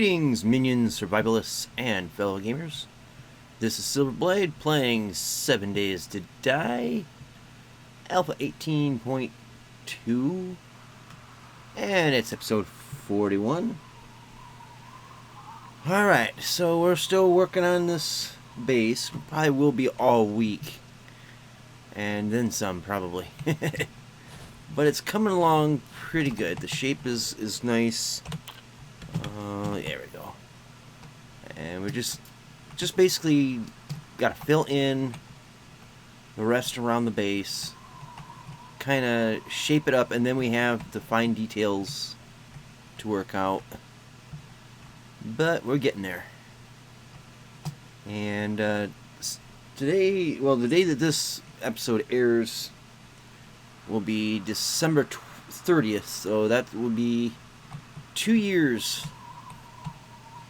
Greetings, minions, survivalists, and fellow gamers. This is Silverblade playing 7 Days to Die, Alpha 18.2, and it's episode 41. Alright, so we're still working on this base. We probably will be all week, and then some, probably. But it's coming along pretty good. The shape is nice. There we go. And we're just basically got to fill in the rest around the base, kind of shape it up, and then we have the fine details to work out. But we're getting there. And today, well, the day that this episode airs will be December 30th, so that will be 2 years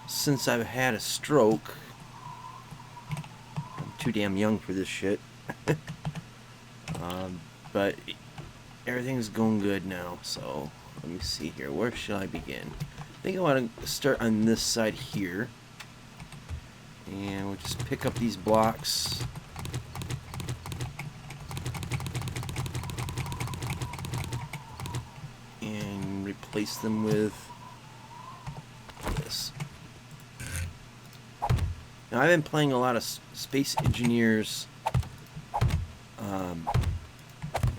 since I've had a stroke. I'm too damn young for this shit. But everything's going good now, so let me see here. Where shall I begin? I think I want to start on this side here. And we'll just pick up these blocks. And replace them with this. Now, I've been playing a lot of Space Engineers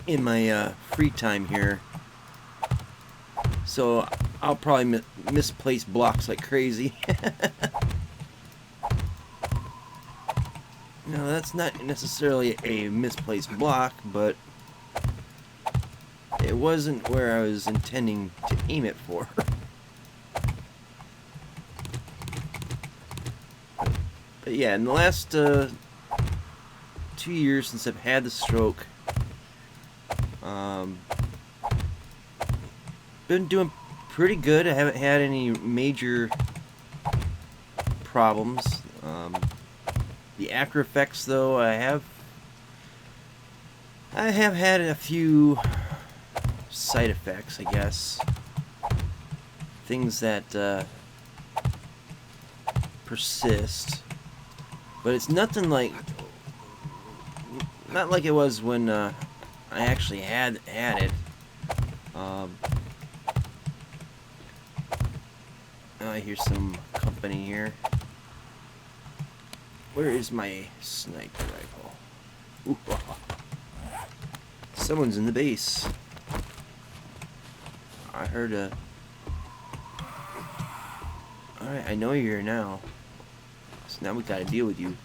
in my free time here, so I'll probably misplace blocks like crazy. Now, that's not necessarily a misplaced block, but it wasn't where I was intending to aim it for. But yeah, in the last 2 years since I've had the stroke, been doing pretty good. I haven't had any major problems. The after effects, though, I have had a few side effects, I guess. Things that persist. But it's nothing like, not like it was when I actually had it. I hear some company here. Where is my sniper rifle? Ooh, someone's in the base. I heard a... Alright, I know you're here now. So now we gotta deal with you.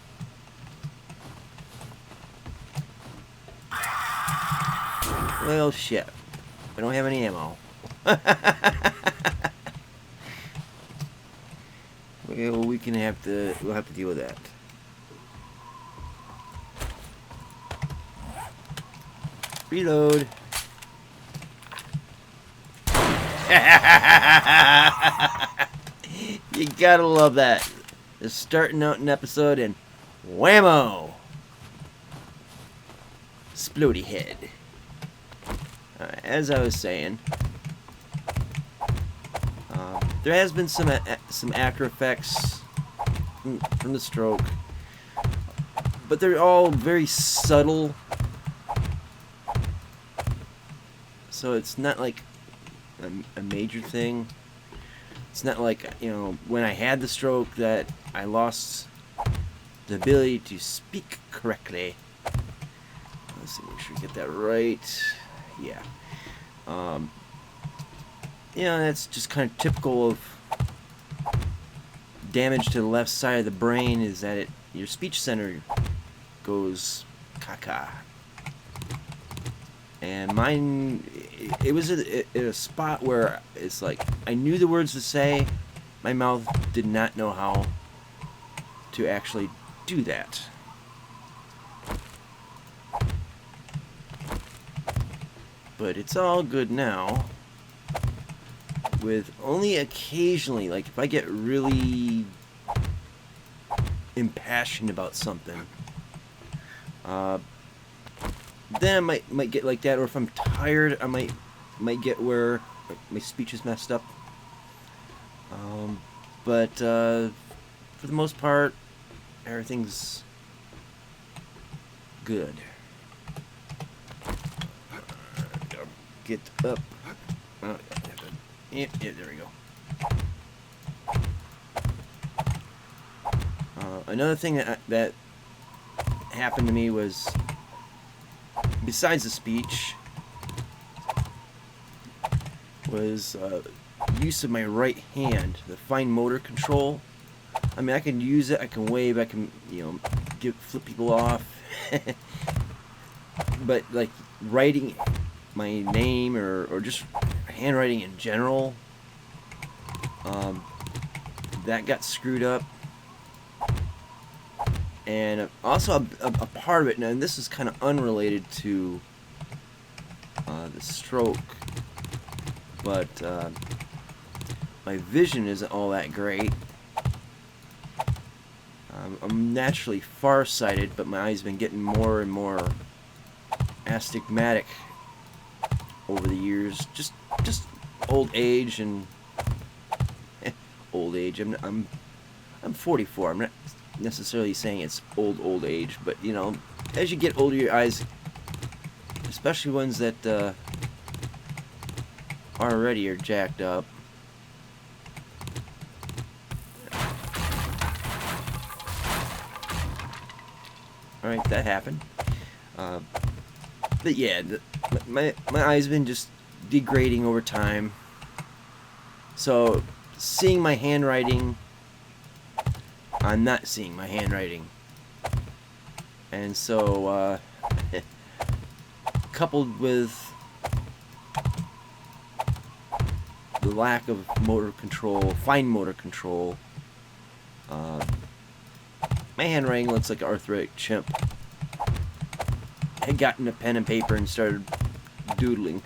Well, shit. I don't have any ammo. Well, we'll have to deal with that. Reload. You gotta love that. Just starting out an episode and whammo! Splody head. As I was saying, there has been some after effects from the stroke, but they're all very subtle. So it's not like a major thing. It's not like, you know, when I had the stroke that I lost the ability to speak correctly. Let's see, make sure we get that right. Yeah. You know, that's just kind of typical of damage to the left side of the brain, is that your speech center goes caca. And mine, it was at a spot where it's like, I knew the words to say, my mouth did not know how to actually do that. But it's all good now, with only occasionally, like if I get really impassioned about something, then I might get like that, or if I'm tired, I might get where my speech is messed up. but for the most part, everything's good. Get up. Yeah, there we go. Another thing that happened to me was, besides the speech, was use of my right hand, the fine motor control. I mean, I can use it, I can wave, I can, you know, flip people off. But like writing my name or just handwriting in general, that got screwed up. And also a part of it, and this is kind of unrelated to the stroke, but my vision isn't all that great. I'm naturally farsighted, but my eyes have been getting more and more astigmatic over the years. Just old age and old age. I'm 44. I'm not necessarily saying it's old age, but you know, as you get older, your eyes, especially ones that already are jacked up. Alright, that happened. But yeah, my eyes have been just degrading over time. So, seeing my handwriting, I'm not seeing my handwriting. And so, coupled with the lack of motor control, fine motor control, my handwriting looks like an arthritic chimp. I had gotten a pen and paper and started doodling.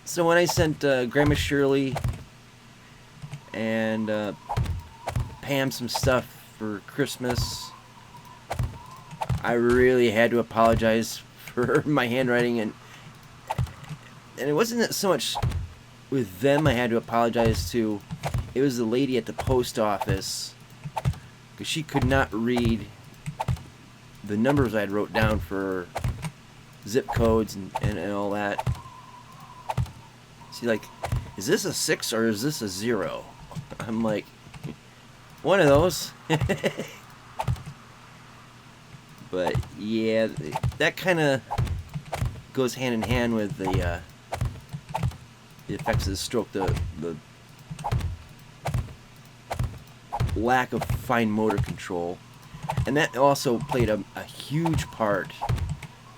So when I sent Grandma Shirley and Pam some stuff for Christmas, I really had to apologize for my handwriting, and it wasn't so much with them I had to apologize to. It was the lady at the post office, because she could not read the numbers I had wrote down for zip codes and all that. She's like, is this a 6 or is this a 0? I'm like, one of those. But yeah, that kind of goes hand in hand with the effects of the stroke, the lack of fine motor control, and that also played a huge part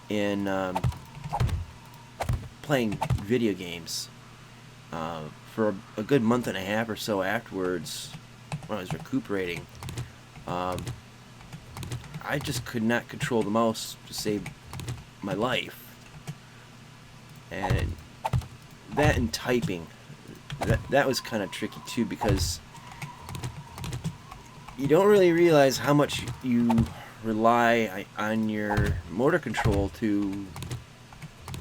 in playing video games. For a good month and a half or so afterwards, when I was recuperating, I just could not control the mouse to save my life. And that and typing, that was kind of tricky too, because you don't really realize how much you rely on your motor control to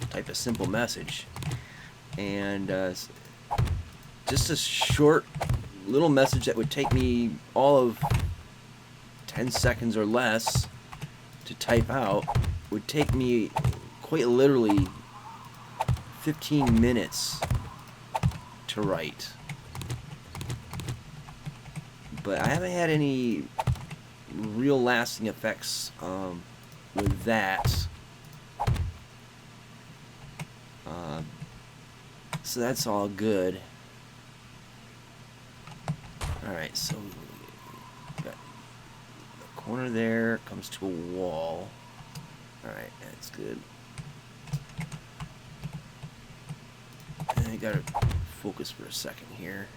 type a simple message. And just a short little message that would take me all of 10 seconds or less to type out would take me quite literally 15 minutes to write. But I haven't had any real lasting effects with that. So that's all good. Alright, so got the corner there comes to a wall. Alright, that's good. And I gotta focus for a second here.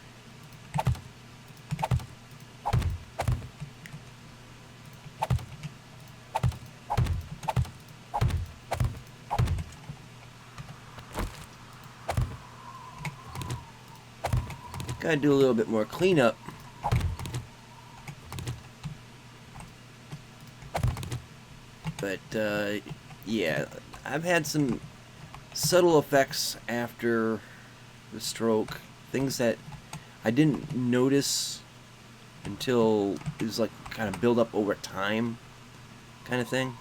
Gotta do a little bit more cleanup. But yeah, I've had some subtle effects after the stroke, things that I didn't notice until it was like kind of build up over time kind of thing.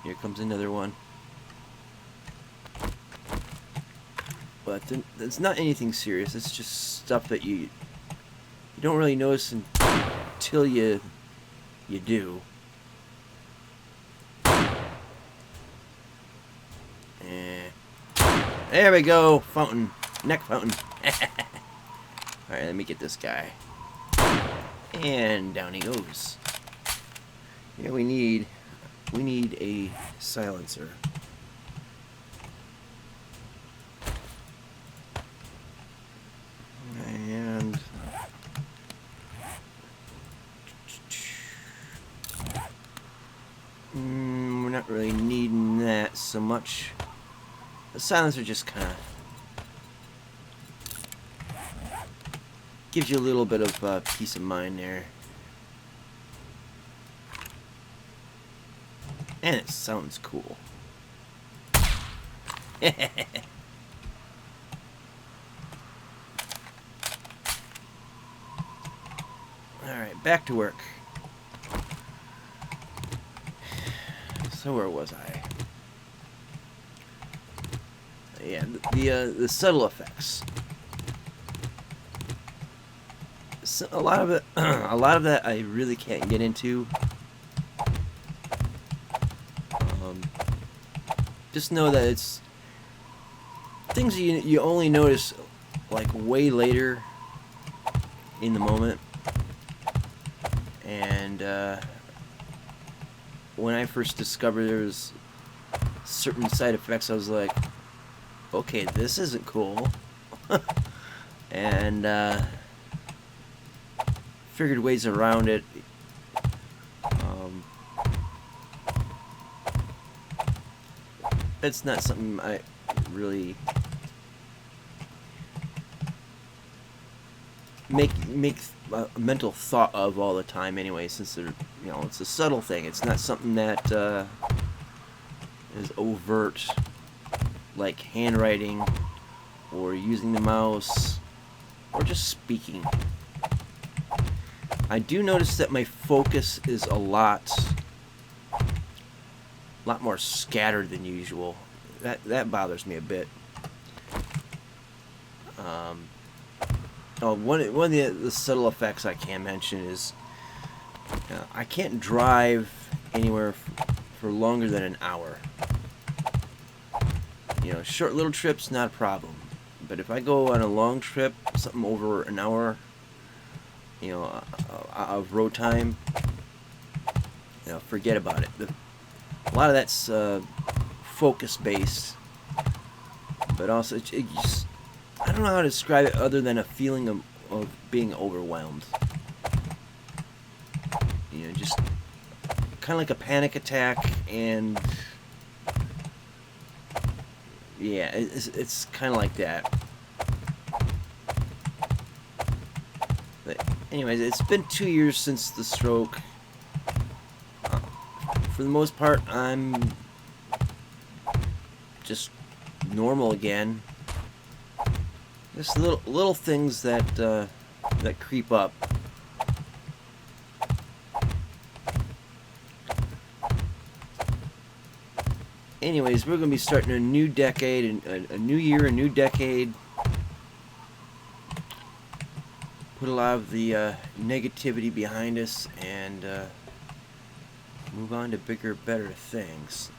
Here comes another one. But it's not anything serious. It's just stuff that you don't really notice until you do. There we go, fountain, neck fountain. All right, let me get this guy. And down he goes. Yeah, we need a silencer. And we're not really needing that so much. The silencer just kind of gives you a little bit of peace of mind there. And it sounds cool. Alright, back to work. So where was I? Yeah, the subtle effects. So a lot of it, a lot of that I really can't get into. Just know that it's things you only notice like way later in the moment. And when I first discovered there was certain side effects, I was like, okay, this isn't cool. And figured ways around it. It's not something I really make a mental thought of all the time anyway, since they're, it's a subtle thing. It's not something that is overt, like handwriting or using the mouse or just speaking. I do notice that my focus is a lot more scattered than usual. That bothers me a bit. One of the subtle effects I can mention is I can't drive anywhere for longer than an hour. Short little trips, not a problem. But if I go on a long trip, something over an hour, of road time, forget about it. A lot of that's focus based, but also it just, I don't know how to describe it other than a feeling of being overwhelmed. Just kind of like a panic attack, and yeah, it's kind of like that. But anyways, it's been 2 years since the stroke. For the most part, I'm just normal again. Just little things that creep up. Anyways, we're gonna be starting a new decade, a new year, a new decade. Put a lot of the negativity behind us and move on to bigger, better things.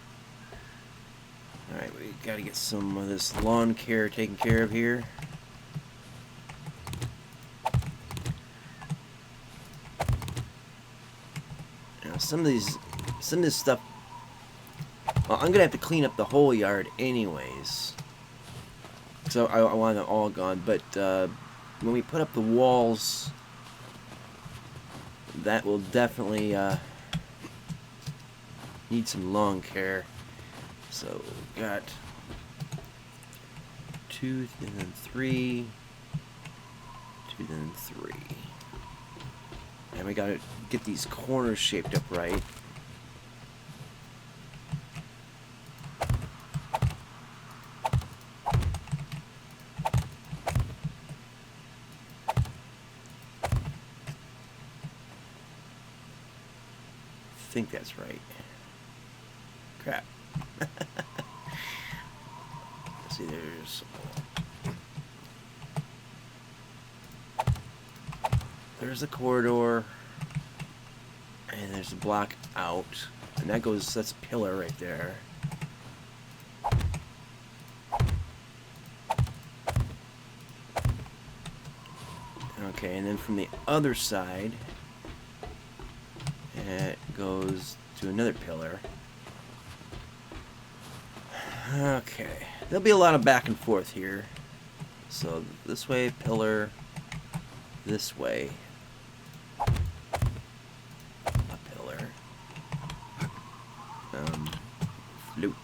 Alright, we gotta get some of this lawn care taken care of here. Some of this stuff, well, I'm gonna have to clean up the whole yard anyways. So I want it all gone, but when we put up the walls, that will definitely need some lawn care. So we got 2 and then 3, 2 then 3, and we gotta get these corners shaped up right. think that's right. Crap. Let's see, there's a corridor, and there's a block out, and that's a pillar right there. Okay, and then from the other side, it goes to another pillar. Okay, there'll be a lot of back and forth here. So this way, pillar, this way, a pillar, flute.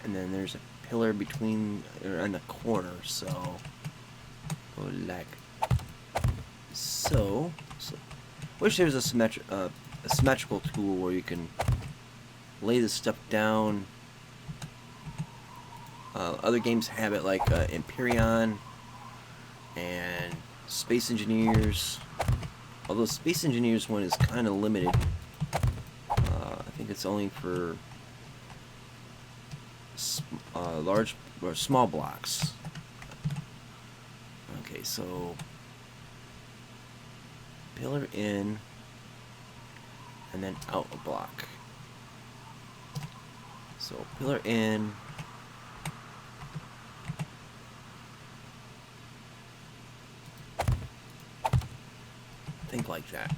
And then there's a pillar between, or on the corner, so go like so. Wish there was a symmetrical tool where you can lay this stuff down. Other games have it, like Empyrean and Space Engineers. Although Space Engineers one is kind of limited. I think it's only for large or small blocks. Okay, so pillar in and then out a block. So pillar in, think like that.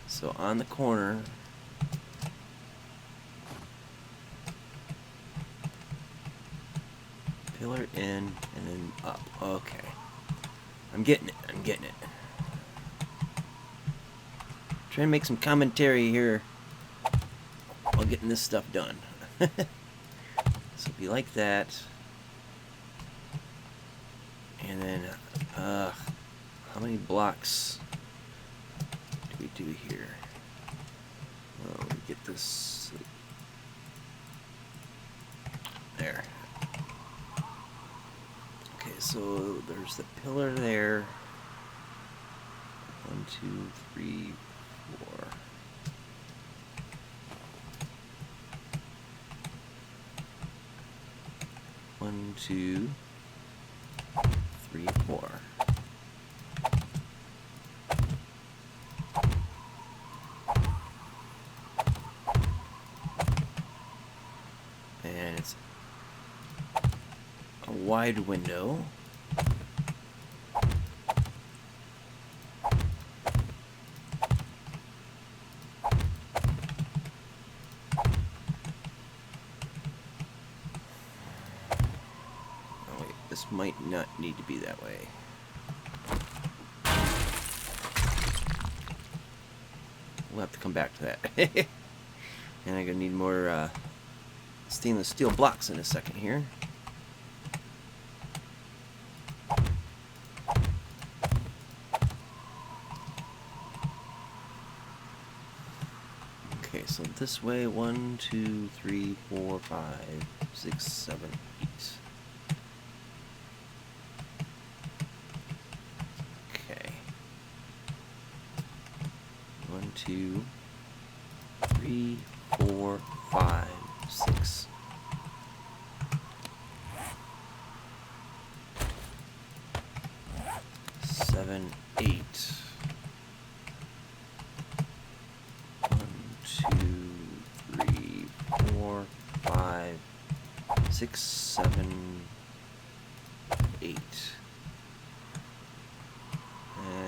So on the corner, pillar in and then up. Okay. I'm getting it. Trying to make some commentary here while getting this stuff done. So it'll be like that. And then, how many blocks do we do here? Well, we get this. There. Okay, so there's the pillar there. 1, 2, 3, 4. One, 2, 3, 4. And it's a wide window. This might not need to be that way. We'll have to come back to that. And I'm gonna need more stainless steel blocks in a second here. Okay, so this way, 1, 2, 3, 4, 5, 6, 7, 8. Okay. 1, 2, 3, 4, 5, 6. Seven, 8. 1, 2, 3, 4, 5, 6, 7, 8.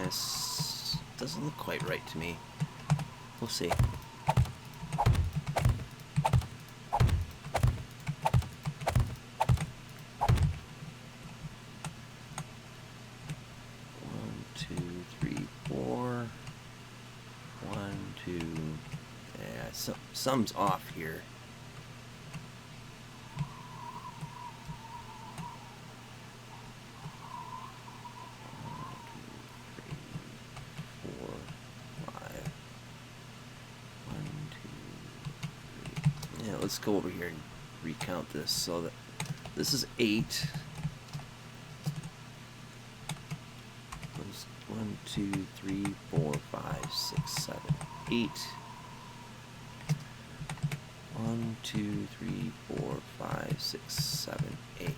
This doesn't look quite right to me. We'll see. Something's off here. 1, 2, 3, 4, 5. 1, 2, 3. Yeah, let's go over here and recount this. So that this is 8. 1, 2, 3, 4, 5, 6, 7, 8. 1, 2, 3, 4, 5, 6, 7, 8.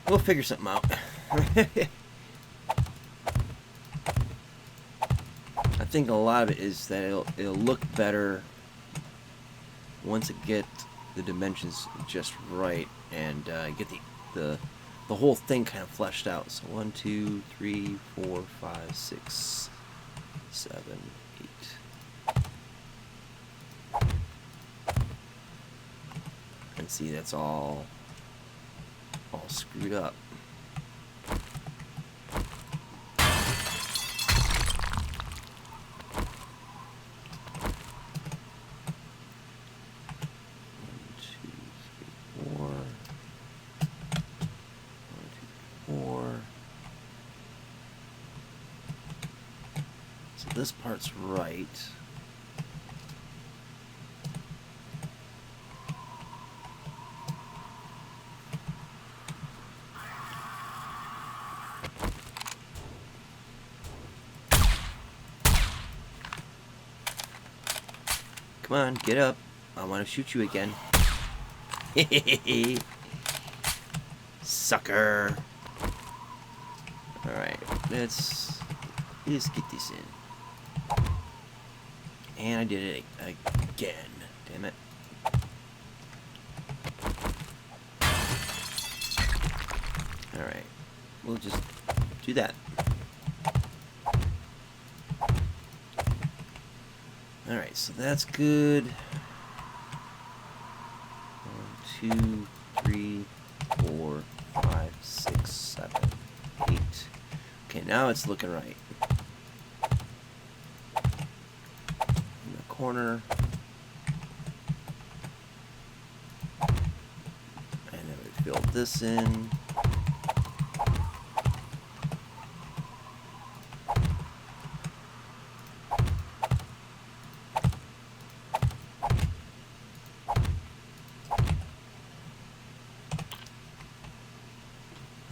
We'll figure something out. I think a lot of it is that it'll look better once it get the dimensions just right and get the whole thing kind of fleshed out. So 1, 2, 3, 4, 5, 6, 7, 8. And see, that's all screwed up. So this part's right. Come on, get up. I want to shoot you again. Sucker. Alright, let's get this in. And I did it again. Damn it. Alright, we'll just do that. Alright, so that's good. 1, 2, 3, 4, 5, 6, 7, 8. Okay, now it's looking right. In the corner. And then we fill this in.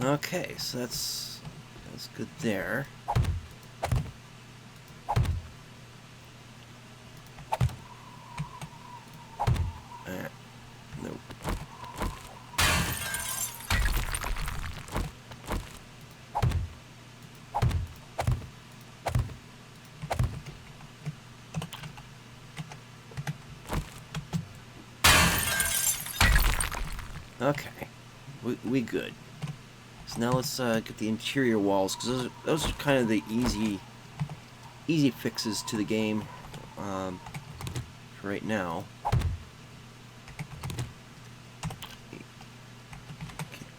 Okay, so that's good there. Nope. Okay, we good. So now let's get the interior walls, because those are kind of the easy fixes to the game for right now. Get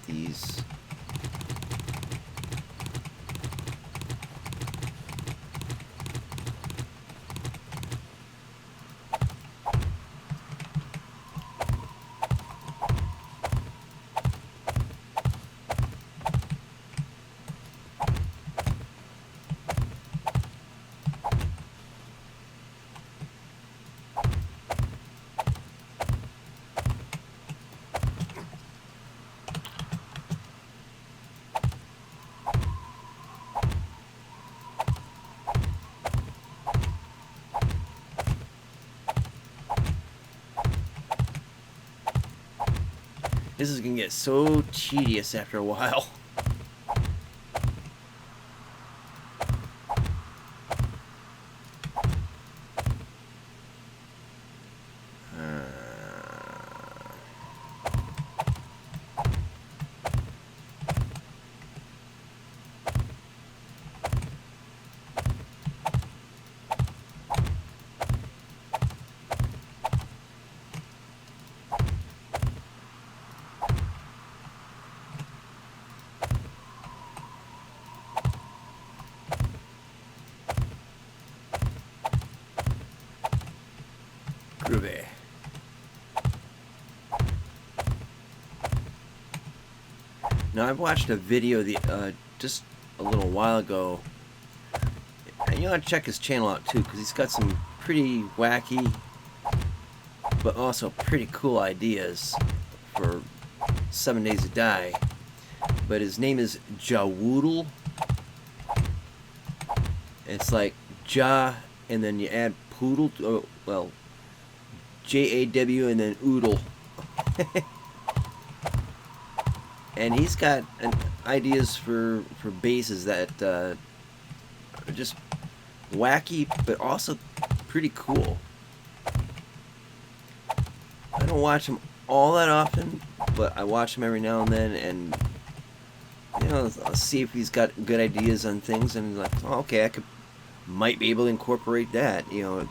these. This is gonna get so tedious after a while. Now, I watched a video just a little while ago, and you ought to check his channel out too, because he's got some pretty wacky, but also pretty cool ideas for 7 Days to Die. But his name is Jawoodle. It's like Ja, and then you add poodle, well, J-A-W, and then oodle. And he's got ideas for bases that are just wacky, but also pretty cool. I don't watch him all that often, but I watch him every now and then, and you know, I'll see if he's got good ideas on things, and like, oh, okay, might be able to incorporate that. You know,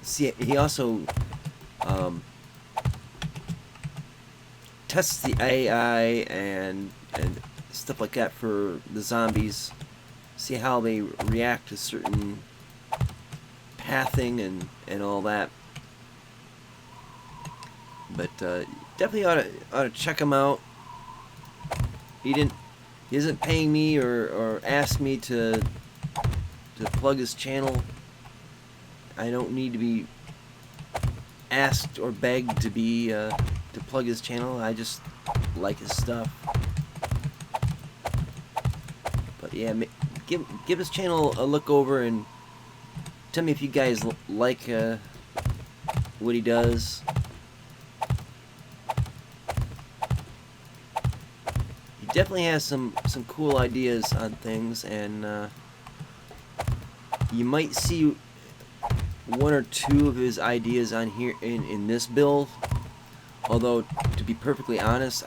see, he also tests the AI and stuff like that for the zombies. See how they react to certain pathing and all that. But definitely ought to check him out. He isn't paying me or asked me to plug his channel. I don't need to be asked or begged to be to plug his channel. I just like his stuff. But yeah, give his channel a look over and tell me if you guys like what he does. He definitely has some cool ideas on things, and you might see one or two of his ideas on here in this build. Although, to be perfectly honest,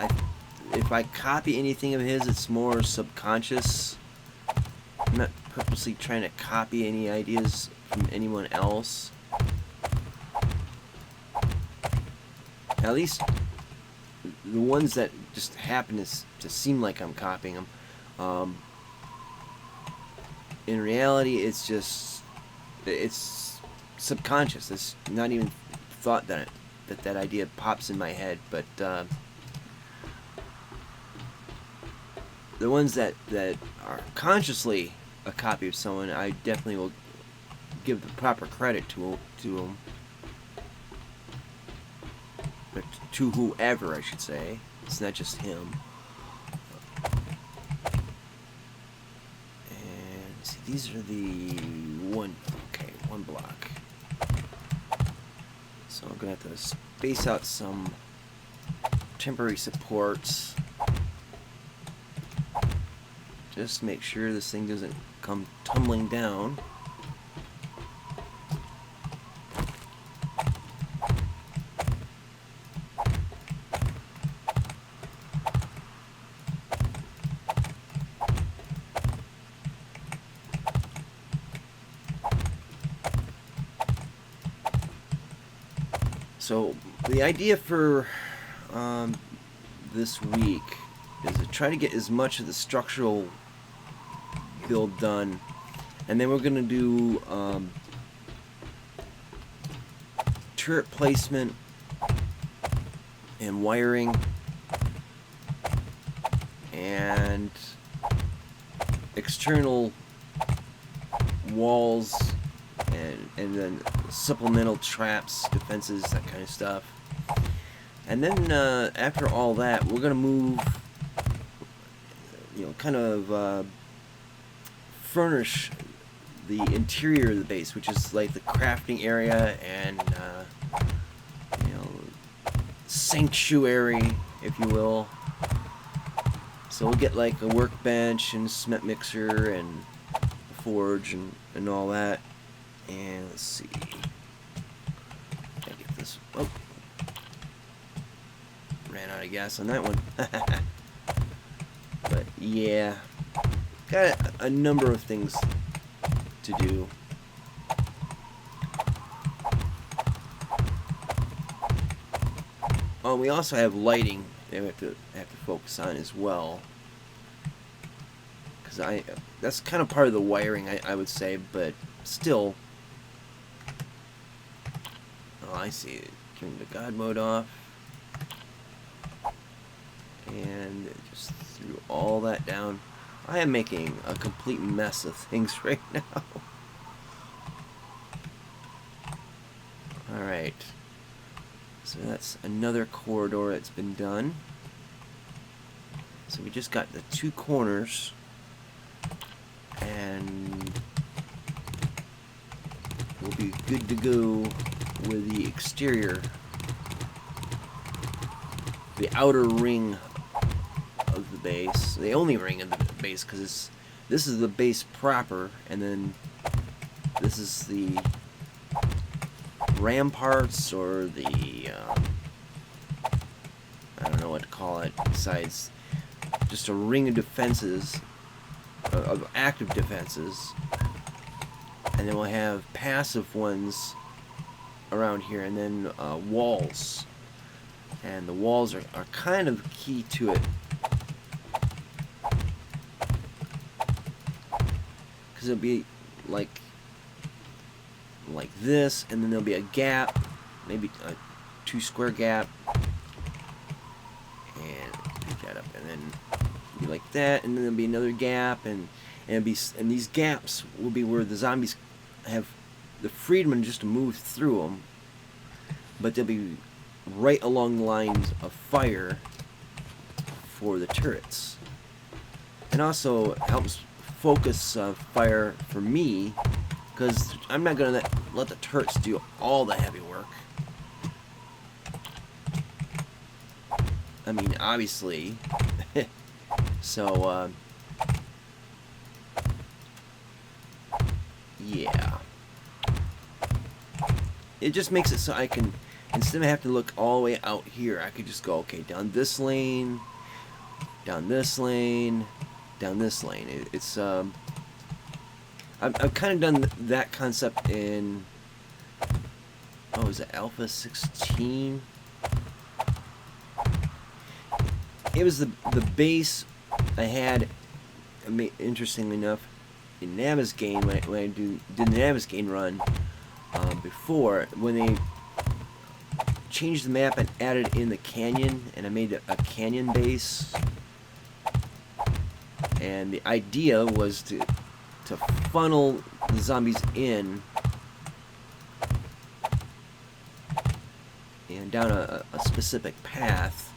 if I copy anything of his, it's more subconscious. I'm not purposely trying to copy any ideas from anyone else. At least the ones that just happen to seem like I'm copying them. In reality, it's subconscious. It's not even thought that idea pops in my head. But the ones that are consciously a copy of someone, I definitely will give the proper credit to them. But to whoever, I should say. It's not just him. And see, these are the one block. So I'm gonna have to space out some temporary supports. Just make sure this thing doesn't come tumbling down. So the idea for this week is to try to get as much of the structural build done, and then we're going to do turret placement and wiring and external walls and then supplemental traps, defenses, that kind of stuff. And then after all that, we're gonna move, kind of furnish the interior of the base, which is like the crafting area and sanctuary, if you will. So we'll get like a workbench and cement mixer and a forge and all that. And let's see. Gotta get this. Oh, ran out of gas on that one. But yeah, got a number of things to do. Oh, we also have lighting that we have to focus on as well. Because that's kind of part of the wiring, I would say, but still. Oh, I see it. Turn the God mode off. And just threw all that down. I am making a complete mess of things right now. Alright. So that's another corridor that's been done. So we just got the 2 corners. And we'll be good to go with the exterior. The outer ring of the base. The only ring of the base, because this is the base proper, and then this is the ramparts, or the I don't know what to call it, besides just a ring of defenses, of active defenses, and then we'll have passive ones around here, and then walls, and the walls are kind of key to it, because it'll be like this, and then there'll be a gap, maybe a 2 square gap, and pick that up, and then be like that, and then there'll be another gap, and these gaps will be where the zombies have the freedom just to move through them, but they'll be right along the lines of fire for the turrets, and also helps focus fire for me, because I'm not gonna let the turrets do all the heavy work. I mean, obviously. So, yeah. It just makes it so I can, instead of having to look all the way out here, I could just go, okay, down this lane, down this lane, down this lane. It's, I've kind of done that concept in, oh, is it Alpha 16? It was the base I had, interestingly enough, in Navezgane, when I did the Navezgane run before, when they changed the map and added in the canyon, and I made a canyon base, and the idea was to funnel the zombies in and down a specific path,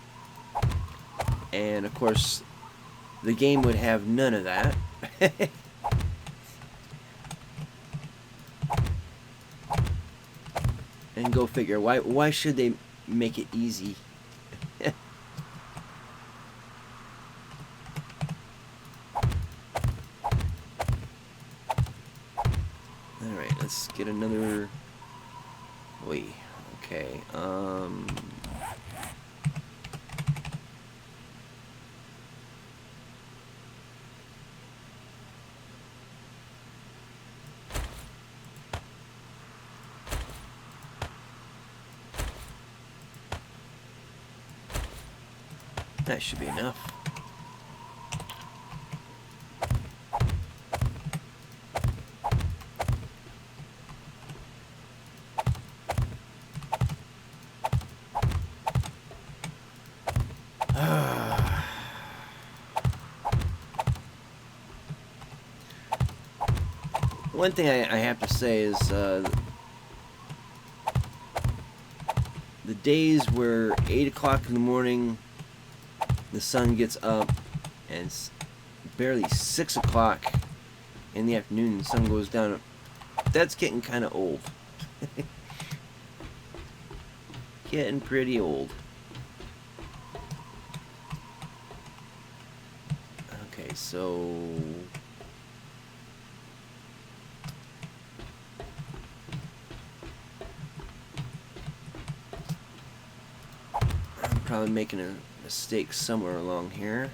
and of course the game would have none of that. And go figure, why should they make it easy? Alright, let's get another... Wait, okay, that should be enough. One thing I have to say is the days where 8 o'clock in the morning the sun gets up and it's barely 6 o'clock in the afternoon the sun goes down, that's getting kind of old. Getting pretty old. Okay, so I'm probably making a mistake somewhere along here.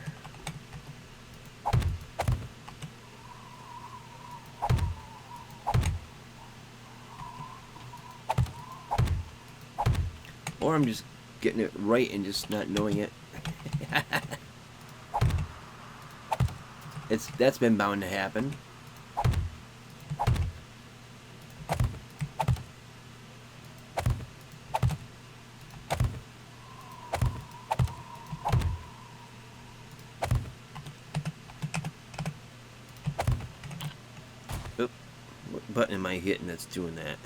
Or I'm just getting it right and just not knowing it. That's been bound to happen. What button am I hitting that's doing that?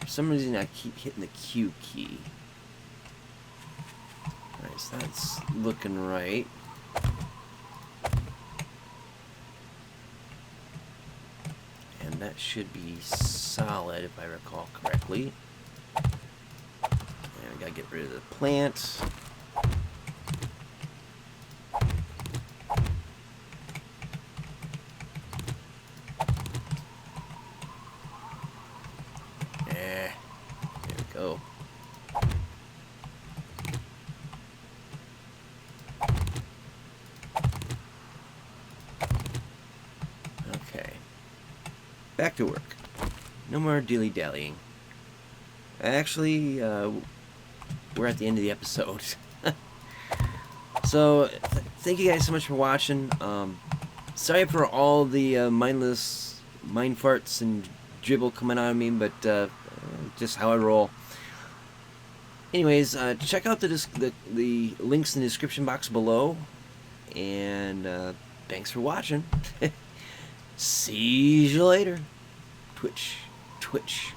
For some reason I keep hitting the Q key. Alright, so that's looking right. And that should be solid if I recall correctly. And we gotta get rid of the plant. There we go. Okay. Back to work. No more dilly-dallying. Actually, we're at the end of the episode. So, thank you guys so much for watching. Sorry for all the mindless mind farts and dribble coming out of me, but just how I roll. Anyways, check out the links in the description box below, and thanks for watching. See you later. Twitch.